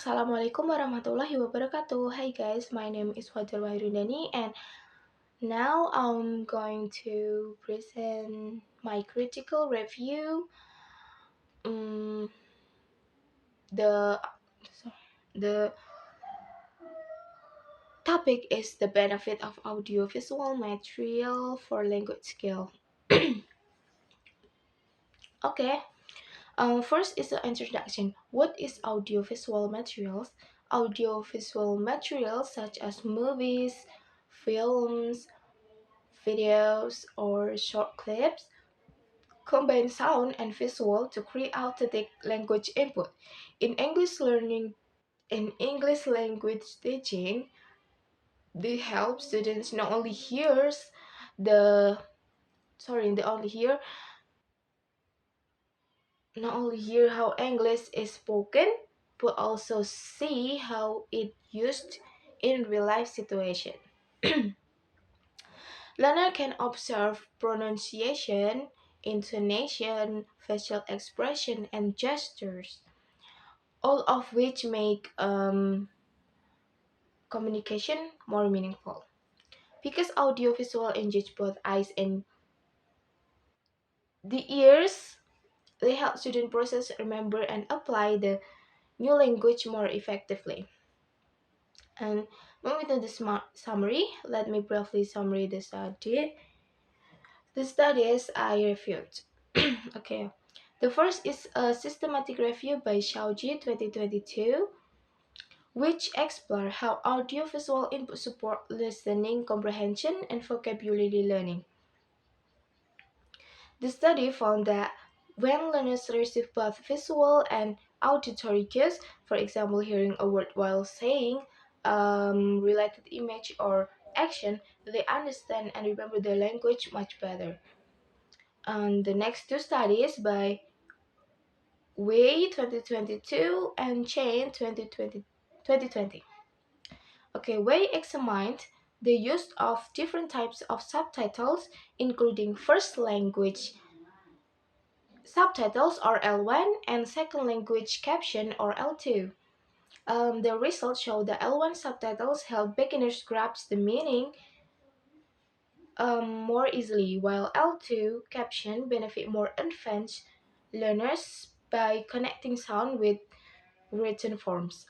Assalamualaikum warahmatullahi wabarakatuh. Hi guys, my name is Fajar Rindani and now I'm going to present my critical review. Um, the the topic is the benefit of audiovisual material for language skill. Okay. First is the introduction. What is audiovisual materials? Audiovisual materials such as movies, films, videos, or short clips combine sound and visual to create authentic language input. In English learning, in English language teaching, they help students the they only hear not only hear how English is spoken, but also see how it used in real life situation. Learner can observe pronunciation, intonation, facial expression, and gestures, all of which make communication more meaningful. Because audiovisual engage both eyes and the ears, they help students process, remember, and apply the new language more effectively. And moving to the summary, let me briefly summarize the study. The studies I reviewed. Okay. The first is a systematic review by Xiaoji 2022, which explore how audiovisual input support listening comprehension and vocabulary learning. The study found that when learners receive both visual and auditory cues, for example, hearing a word while saying related image or action, they understand and remember the language much better. And the next two studies by Wei 2022 and Chain 2020. Okay, Wei examined the use of different types of subtitles, including first language subtitles or L1 and second language caption or L2. The results show that L1 subtitles help beginners grasp the meaning more easily, while L2 caption benefit more advanced learners by connecting sound with written forms.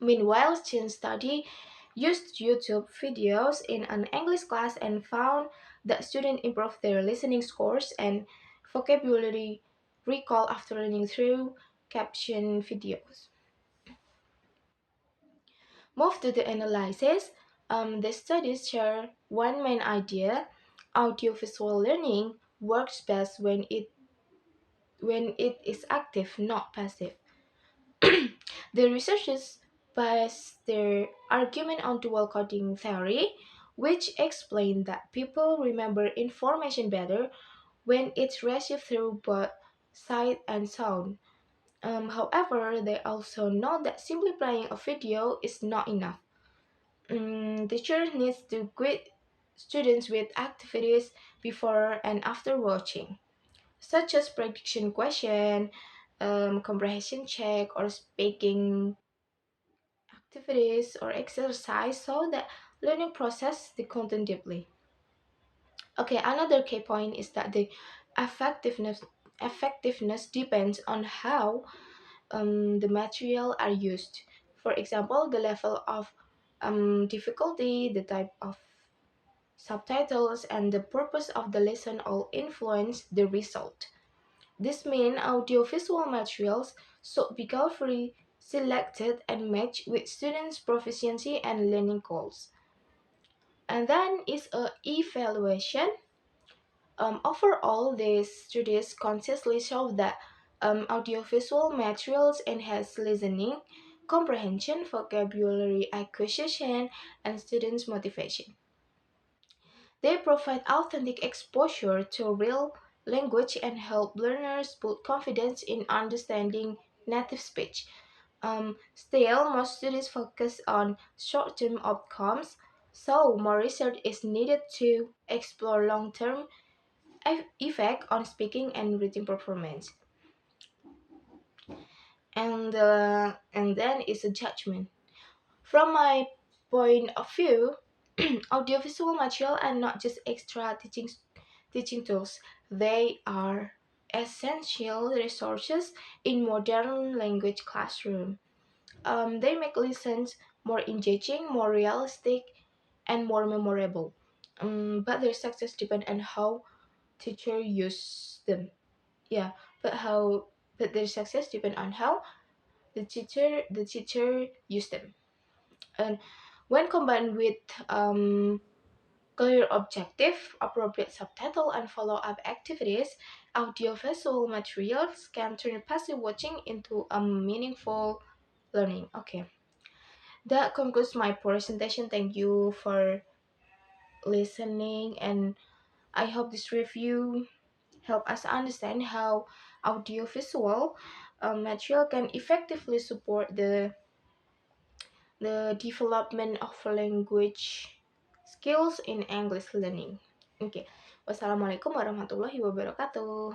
Meanwhile, Chin study used YouTube videos in an English class and found that students improved their listening scores and vocabulary recall after learning through caption videos. Move to the analysis. The studies share one main idea: audiovisual learning works best when it is active, not passive. The researchers based their argument on dual coding theory, which explained that people remember information better when it's received through both sight and sound. However, they also know that simply playing a video is not enough. Teachers need to greet students with activities before and after watching, such as prediction question, comprehension check, or speaking activities or exercise so that learning process the content deeply. Okay, another key point is that the effectiveness effectiveness depends on how the material are used. For example, the level of difficulty, the type of subtitles, and the purpose of the lesson all influence the result. This means audiovisual materials should be carefully selected and matched with students' proficiency and learning goals. And then is a evaluation. Overall, these studies consistently show that audiovisual materials enhance listening, comprehension, vocabulary acquisition, and students' motivation. They provide authentic exposure to real language and help learners build confidence in understanding native speech. Still, most studies focus on short term outcomes, so more research is needed to explore long term effect on speaking and reading performance. and then is a judgment. From my point of view, audiovisual material are not just extra teaching tools. They are essential resources in modern language classroom. They make lessons more engaging, more realistic, and more memorable. But their success depends on how teacher use them. Yeah, but how but their success depends on how the teacher use them. And when combined with clear objective, appropriate subtitle, and follow-up activities, audiovisual materials can turn passive watching into a meaningful learning. Okay, that concludes my presentation. Thank you for listening, and I hope this review help us understand how audiovisual material can effectively support the development of language skills in English learning. Okay, wassalamualaikum warahmatullahi wabarakatuh.